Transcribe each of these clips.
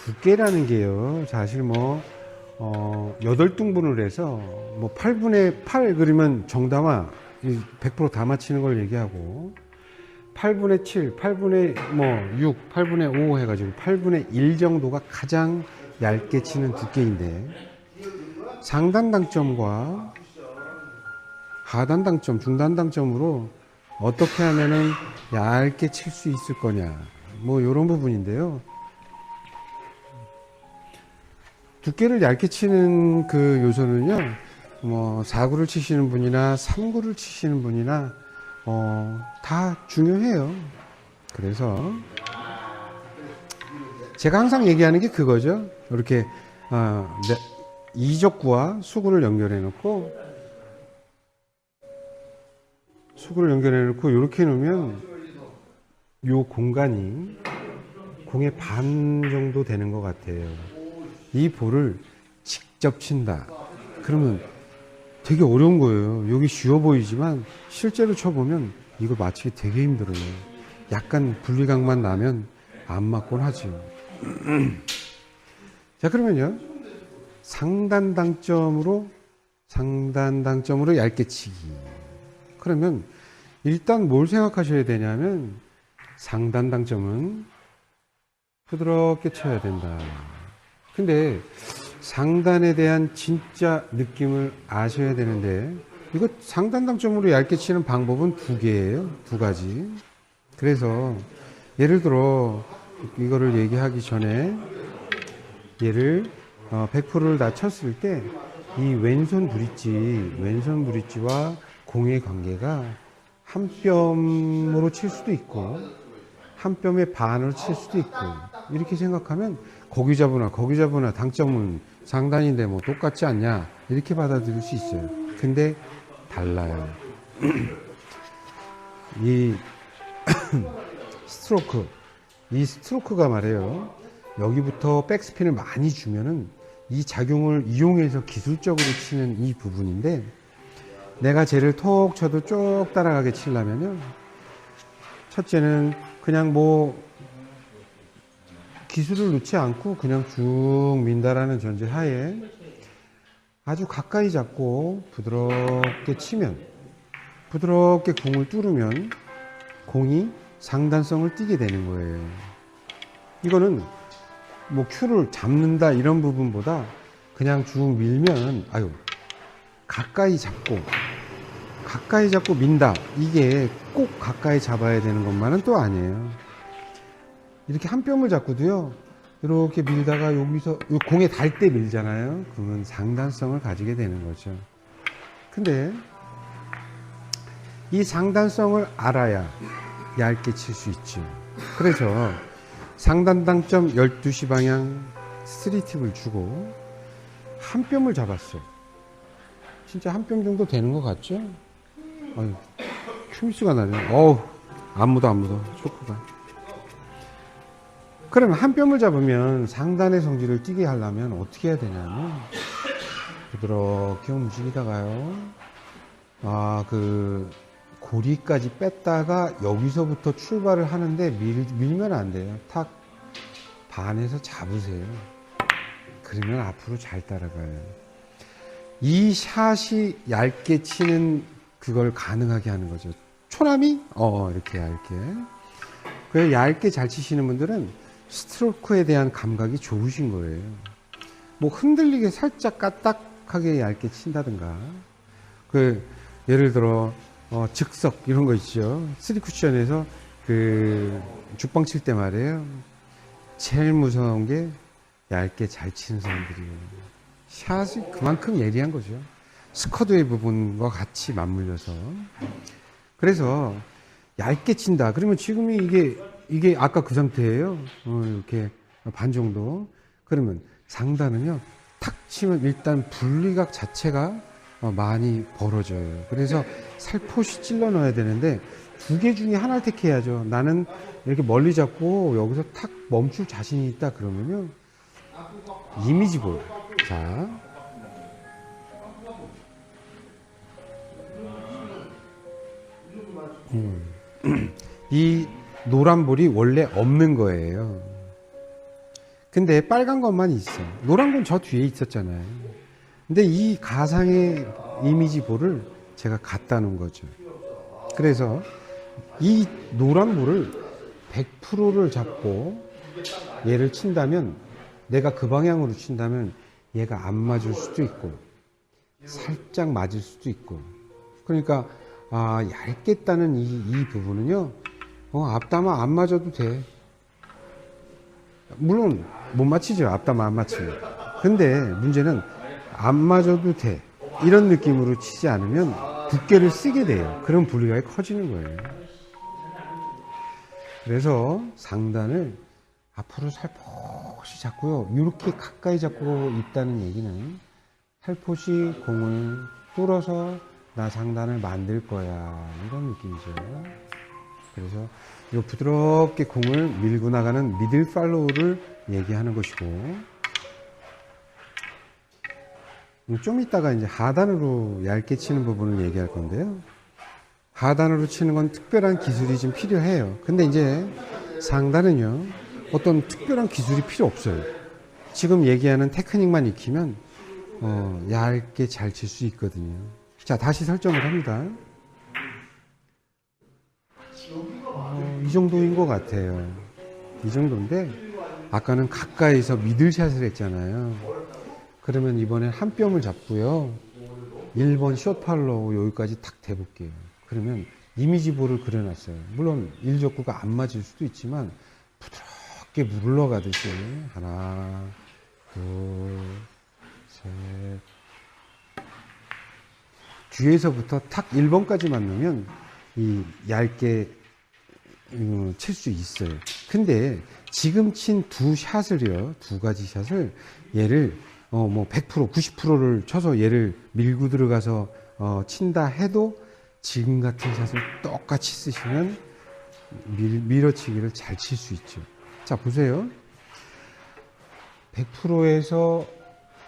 두께라는 게요, 사실 8등분을 해서 8분의 8 그러면 정답화 100%다 맞히는 걸 얘기하고, 8분의 7, 8분의 6, 8분의 5 해가지고 8분의 1 정도가 가장 얇게 치는 두께인데, 상단 당점과 하단 당점, 중단 당점으로 어떻게 하면은 얇게 칠 수 있을 거냐, 이런 부분인데요. 두께를 얇게 치는 그 요소는요, 4구를 치시는 분이나 3구를 치시는 분이나 다 중요해요. 그래서 제가 항상 얘기하는 게 그거죠. 이렇게 이적구와 수구를 연결해 놓고 이렇게 놓으면 요 공간이 공의 반 정도 되는 것 같아요. 이 볼을 직접 친다 그러면 되게 어려운 거예요. 여기 쉬워 보이지만 실제로 쳐보면 이거 맞추기 되게 힘들어요. 약간 분리각만 나면 안 맞곤 하죠. 자, 그러면요, 상단 당점으로 얇게 치기. 그러면 일단 뭘 생각하셔야 되냐면, 상단 당점은 부드럽게 쳐야 된다. 근데 상단에 대한 진짜 느낌을 아셔야 되는데, 이거 상단 당점으로 얇게 치는 방법은 두 가지. 그래서 예를 들어 이거를 얘기하기 전에 얘를 100%를 다 쳤을 때 이 왼손 브릿지와 공의 관계가 한 뼘으로 칠 수도 있고 한 뼘의 반으로 칠 수도 있고, 이렇게 생각하면 거기 잡으나 당점은 상단인데 똑같지 않냐, 이렇게 받아들일 수 있어요. 근데 달라요. 이 스트로크가 말이에요, 여기부터 백스핀을 많이 주면은 이 작용을 이용해서 기술적으로 치는 이 부분인데, 내가 쟤를 톡 쳐도 쭉 따라가게 치려면요, 첫째는 그냥 기술을 넣지 않고 그냥 쭉 민다라는 전제 하에 아주 가까이 잡고 부드럽게 치면, 부드럽게 공을 뚫으면 공이 상단성을 띠게 되는 거예요. 이거는 큐를 잡는다 이런 부분보다 그냥 쭉 밀면, 가까이 잡고 민다, 이게 꼭 가까이 잡아야 되는 것만은 또 아니에요. 이렇게 한 뼘을 잡고도요, 이렇게 밀다가 여기서 공에 닿을 때 밀잖아요. 그러면 상단성을 가지게 되는 거죠. 근데 이 상단성을 알아야 얇게 칠 수 있죠. 그래서 상단 당점 12시 방향 3팁을 주고 한 뼘을 잡았어요. 진짜 한 뼘 정도 되는 것 같죠? 큐미스가 나네요. 안 묻어 초크가. 그러면 한 뼘을 잡으면 상단의 성질을 띄게 하려면 어떻게 해야 되냐면, 부드럽게 움직이다가요, 고리까지 뺐다가 여기서부터 출발을 하는데 밀면 안 돼요. 탁 반에서 잡으세요. 그러면 앞으로 잘 따라가요. 이 샷이 얇게 치는 그걸 가능하게 하는 거죠. 초남이 이렇게 얇게. 그래서 얇게 잘 치시는 분들은 스트로크에 대한 감각이 좋으신 거예요. 흔들리게 살짝 까딱하게 얇게 친다든가, 예를 들어 즉석 이런 거 있죠. 3쿠션에서 죽방 칠 때 말이에요, 제일 무서운 게 얇게 잘 치는 사람들이에요. 샷이 그만큼 예리한 거죠. 스쿼드의 부분과 같이 맞물려서. 그래서 얇게 친다 그러면 지금이 이게 아까 그 상태예요. 이렇게 반 정도. 그러면 상단은요, 탁 치면 일단 분리각 자체가 많이 벌어져요. 그래서 살포시 찔러 넣어야 되는데 두 개 중에 하나를 택해야죠. 나는 이렇게 멀리 잡고 여기서 탁 멈출 자신이 있다 그러면요, 이미지 볼. 자, 이 노란 볼이 원래 없는 거예요. 근데 빨간 것만 있어. 노란 건 저 뒤에 있었잖아요. 근데 이 가상의 이미지 볼을 제가 갖다 놓은 거죠. 그래서 이 노란 볼을 100%를 잡고 얘를 친다면, 내가 그 방향으로 친다면 얘가 안 맞을 수도 있고 살짝 맞을 수도 있고, 그러니까 얇게 따는 이 부분은요, 앞담화 안 맞아도 돼. 물론 못 맞히죠, 앞담화 안 맞히면. 근데 문제는 안 맞아도 돼, 이런 느낌으로 치지 않으면 두께를 쓰게 돼요. 그럼 분리가 커지는 거예요. 그래서 상단을 앞으로 살포시 잡고요, 이렇게 가까이 잡고 있다는 얘기는 살포시 공을 뚫어서 나 상단을 만들 거야, 이런 느낌이죠. 그래서 이 부드럽게 공을 밀고 나가는 미들 팔로우를 얘기하는 것이고, 좀 이따가 이제 하단으로 얇게 치는 부분을 얘기할 건데요. 하단으로 치는 건 특별한 기술이 좀 필요해요. 근데 이제 상단은요, 어떤 특별한 기술이 필요 없어요. 지금 얘기하는 테크닉만 익히면 얇게 잘 칠 수 있거든요. 자, 다시 설정을 합니다. 이 정도인 것 같아요. 이 정도인데, 아까는 가까이서 미들샷을 했잖아요. 그러면 이번엔 한 뼘을 잡고요, 1번 숏 팔로우 여기까지 탁 대볼게요. 그러면 이미지 볼을 그려놨어요. 물론 일적구가 안 맞을 수도 있지만 부드럽게 물러가듯이 하나, 둘, 셋. 뒤에서부터 탁 1번까지만 넣으면 이 얇게 칠 수 있어요. 근데 지금 친 두 샷을요, 두 가지 샷을, 얘를 뭐 100%, 90%를 쳐서 얘를 밀고 들어가서 친다 해도 지금 같은 샷을 똑같이 쓰시면 밀어치기를 잘 칠 수 있죠. 자, 보세요. 100%에서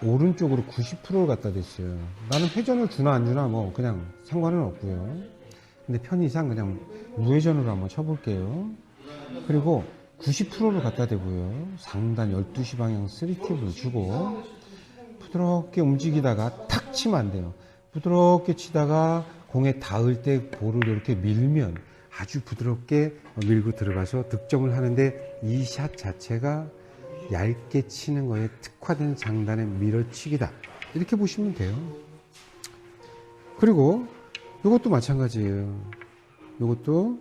오른쪽으로 90%를 갖다 댔어요. 나는 회전을 주나 안 주나 뭐 그냥 상관은 없고요. 근데 편의상 그냥 무회전으로 한번 쳐볼게요. 그리고 90%를 갖다 대고요, 상단 12시 방향 3팁을 주고 부드럽게 움직이다가 탁 치면 안 돼요. 부드럽게 치다가 공에 닿을 때 볼을 이렇게 밀면 아주 부드럽게 밀고 들어가서 득점을 하는데, 이 샷 자체가 얇게 치는 거에 특화된 상단의 밀어치기다, 이렇게 보시면 돼요. 그리고 이것도 마찬가지예요. 이것도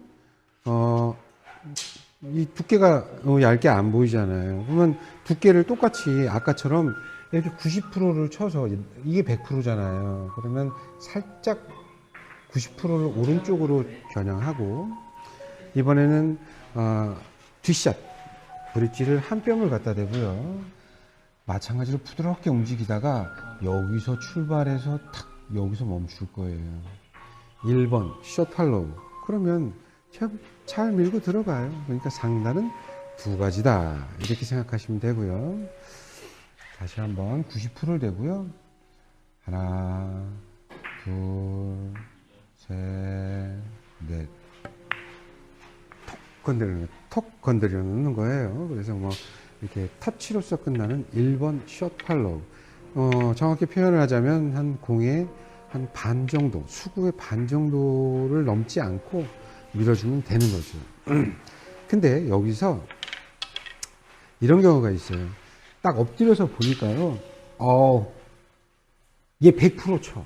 이 두께가 얇게 안 보이잖아요. 그러면 두께를 똑같이 아까처럼 이렇게 90%를 쳐서, 이게 100%잖아요. 그러면 살짝 90%를 오른쪽으로 겨냥하고, 이번에는 뒷샷 브릿지를 한 뼘을 갖다 대고요, 마찬가지로 부드럽게 움직이다가 여기서 출발해서 탁 여기서 멈출 거예요. 1번 숏 팔로우. 그러면 잘 밀고 들어가요. 그러니까 상단은 두 가지다, 이렇게 생각하시면 되고요. 다시 한번 90%를 대고요, 하나, 둘, 셋, 넷. 톡 건드려 놓는 거예요. 그래서 뭐 이렇게 터치로서 끝나는 1번 숏 팔로우. 정확히 표현을 하자면 한 공의 한 반 정도, 수구의 반 정도를 넘지 않고 밀어주면 되는 거죠. 근데 여기서 이런 경우가 있어요. 딱 엎드려서 보니까요, 얘 100% 쳐.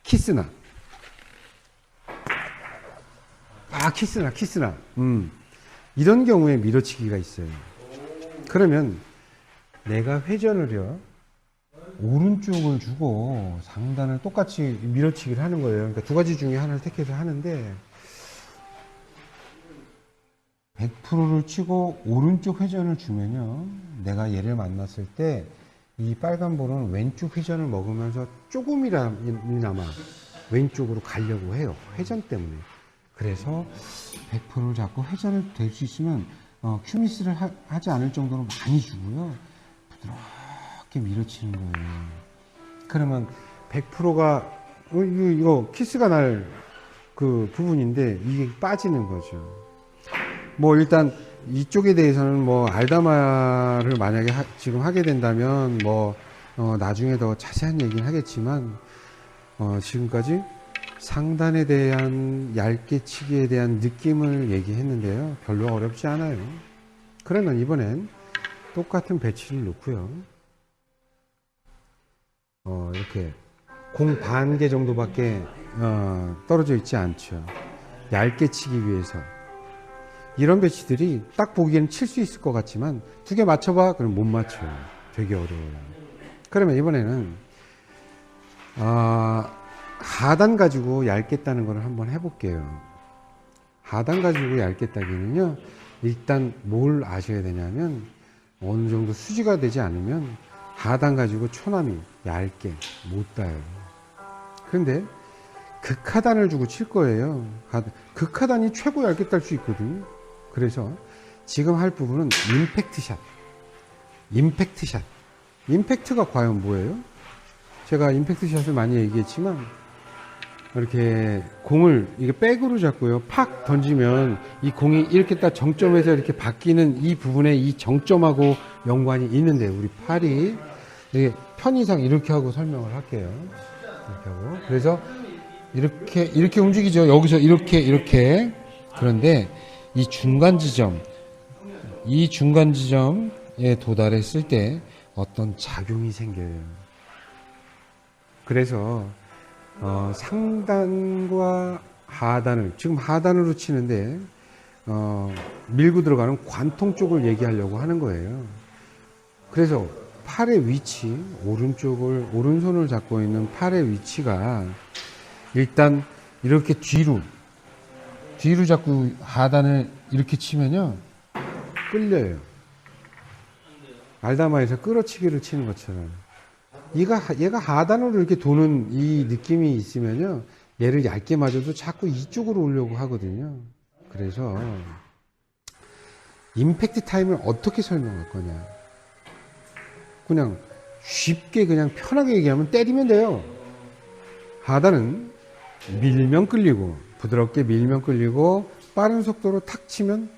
키스나. 키스나. 이런 경우에 밀어치기가 있어요. 그러면 내가 회전을요, 오른쪽을 주고 상단을 똑같이 밀어치기를 하는 거예요. 그러니까 두 가지 중에 하나를 택해서 하는데, 100%를 치고 오른쪽 회전을 주면요, 내가 얘를 만났을 때 이 빨간 볼은 왼쪽 회전을 먹으면서 조금이나마 왼쪽으로 가려고 해요, 회전 때문에. 그래서 100%를 잡고 회전을 될 수 있으면 큐미스를 하지 않을 정도로 많이 주고요, 부드럽게 밀어치는 거예요. 그러면 100%가 이거 키스가 날 그 부분인데 이게 빠지는 거죠. 뭐 일단 이쪽에 대해서는 뭐 알다마를 만약에 지금 하게 된다면 뭐 나중에 더 자세한 얘기는 하겠지만 지금까지 상단에 대한 얇게 치기에 대한 느낌을 얘기했는데요. 별로 어렵지 않아요. 그러면 이번엔 똑같은 배치를 놓고요. 이렇게 공 반 개 정도밖에 떨어져 있지 않죠. 얇게 치기 위해서. 이런 배치들이 딱 보기에는 칠 수 있을 것 같지만 두 개 맞춰봐? 그럼 못 맞춰요. 되게 어려워요. 그러면 이번에는 하단 가지고 얇게 따는 걸 한번 해볼게요. 하단 가지고 얇게 따기는요, 일단 뭘 아셔야 되냐면 어느 정도 수지가 되지 않으면 하단 가지고 초남이 얇게 못 따요. 그런데 극하단을 주고 칠 거예요. 극하단이 최고 얇게 딸 수 있거든요. 그래서 지금 할 부분은 임팩트 샷. 임팩트 샷. 임팩트가 과연 뭐예요? 제가 임팩트 샷을 많이 얘기했지만 이렇게 공을 이게 백으로 잡고요. 팍 던지면 이 공이 이렇게 딱 정점에서 이렇게 바뀌는 이 부분에 이 정점하고 연관이 있는데 우리 팔이 이게 편의상 이렇게 하고 설명을 할게요. 이렇게 하고. 그래서 이렇게 움직이죠. 여기서 이렇게. 그런데 이 중간 지점에 도달했을 때 어떤 작용이 생겨요. 그래서 상단과 하단을 지금 하단으로 치는데 밀고 들어가는 관통 쪽을 얘기하려고 하는 거예요. 그래서 팔의 위치, 오른손을 잡고 있는 팔의 위치가 일단 이렇게 뒤로 자꾸 하단을 이렇게 치면요 끌려요. 알다마에서 끌어치기를 치는 것처럼 얘가 하단으로 이렇게 도는 이 느낌이 있으면요 얘를 얇게 맞아도 자꾸 이쪽으로 오려고 하거든요. 그래서 임팩트 타임을 어떻게 설명할 거냐, 그냥 쉽게 그냥 편하게 얘기하면 때리면 돼요. 하단은 밀면 끌리고 부드럽게 밀면 끌리고 빠른 속도로 탁 치면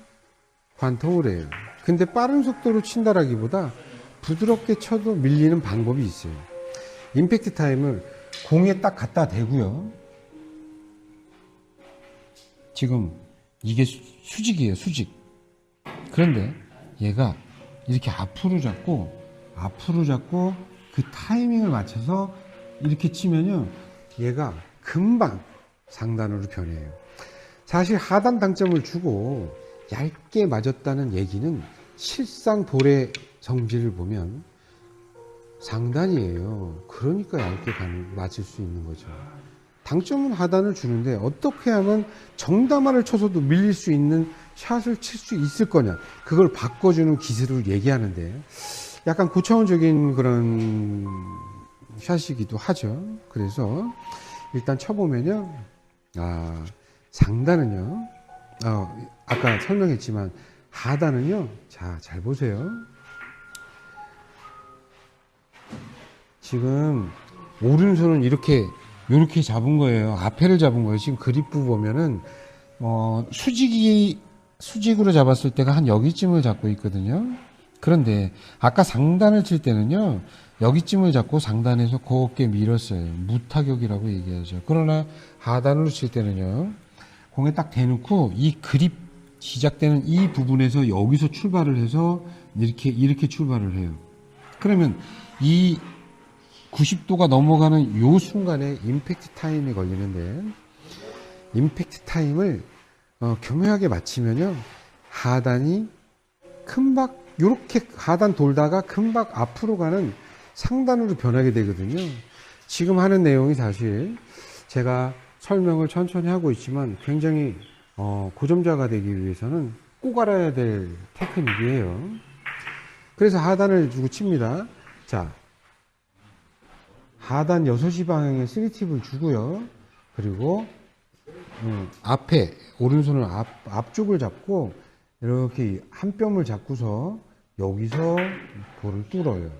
관통을 해요. 근데 빠른 속도로 친다라기보다 부드럽게 쳐도 밀리는 방법이 있어요. 임팩트 타임을 공에 딱 갖다 대고요. 지금 이게 수직이에요, 수직. 그런데 얘가 이렇게 앞으로 잡고 그 타이밍을 맞춰서 이렇게 치면요 얘가 금방 상단으로 변해요. 사실 하단 당점을 주고 얇게 맞았다는 얘기는 실상 볼의 성질을 보면 상단이에요. 그러니까 얇게 맞을 수 있는 거죠. 당점은 하단을 주는데 어떻게 하면 정다마를 쳐서도 밀릴 수 있는 샷을 칠 수 있을 거냐, 그걸 바꿔주는 기술을 얘기하는데 약간 고차원적인 그런 샷이기도 하죠. 그래서 일단 쳐보면요, 상단은요, 아까 설명했지만 하단은요, 자, 잘 보세요. 지금 오른손은 이렇게 잡은 거예요. 앞에를 잡은 거예요. 지금 그립부 보면은 수직으로 잡았을 때가 한 여기쯤을 잡고 있거든요. 그런데 아까 상단을 칠 때는요 여기쯤을 잡고 상단에서 곱게 밀었어요. 무타격이라고 얘기하죠. 그러나 하단으로 칠 때는요 공에 딱 대놓고 이 그립 시작되는 이 부분에서 여기서 출발을 해서 이렇게 출발을 해요. 그러면 이 90도가 넘어가는 요 순간에 임팩트 타임이 걸리는데, 임팩트 타임을 교묘하게 맞추면요 하단이 금방 요렇게 하단 돌다가 금방 앞으로 가는 상단으로 변하게 되거든요. 지금 하는 내용이 사실 제가 설명을 천천히 하고 있지만 굉장히 고점자가 되기 위해서는 꼭 알아야 될 테크닉이에요. 그래서 하단을 주고 칩니다. 자, 하단 6시 방향에 3팁을 주고요. 그리고 앞에 오른손을 앞쪽을 잡고 이렇게 한 뼘을 잡고서 여기서 볼을 뚫어요.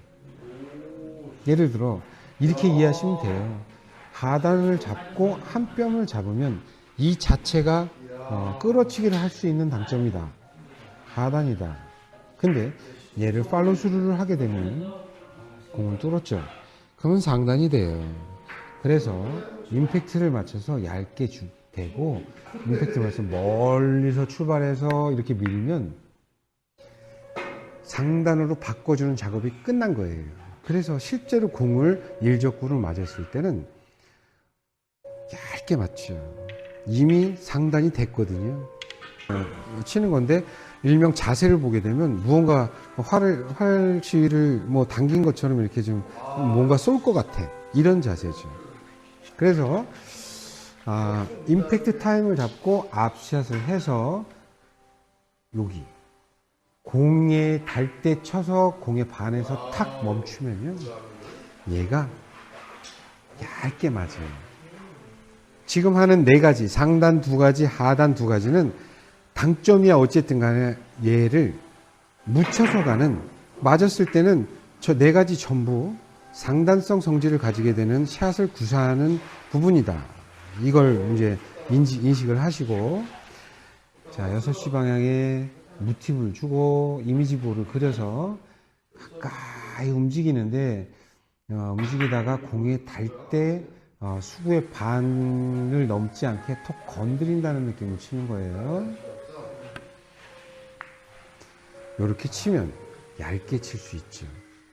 예를 들어 이렇게 이해하시면 돼요. 하단을 잡고 한 뼘을 잡으면 이 자체가 끌어치기를 할 수 있는 당점이다. 하단이다. 근데 얘를 팔로스루를 하게 되면 공을 뚫었죠. 그러면 상단이 돼요. 그래서 임팩트를 맞춰서 얇게 대고, 임팩트를 맞춰서 멀리서 출발해서 이렇게 밀면 상단으로 바꿔주는 작업이 끝난 거예요. 그래서 실제로 공을 일적구를 맞았을 때는 얇게 맞죠. 이미 상단이 됐거든요. 치는 건데 일명 자세를 보게 되면 무언가 활시위를 뭐 당긴 것처럼 이렇게 좀 뭔가 쏠 것 같아. 이런 자세죠. 그래서 임팩트 타임을 잡고 앞샷을 해서 여기 공에 닿을 때 쳐서 공에 반해서 탁 멈추면요, 얘가 얇게 맞아요. 지금 하는 네 가지, 상단 두 가지, 하단 두 가지는 당점이야 어쨌든 간에 얘를 묻혀서 가는, 맞았을 때는 저 네 가지 전부 상단성 성질을 가지게 되는 샷을 구사하는 부분이다. 이걸 이제 인식을 하시고, 자, 6시 방향에 무팁을 주고 이미지볼을 그려서 가까이 움직이는데, 움직이다가 공에 닿을 때 수구의 반을 넘지 않게 톡 건드린다는 느낌을 치는 거예요. 이렇게 치면 얇게 칠 수 있죠.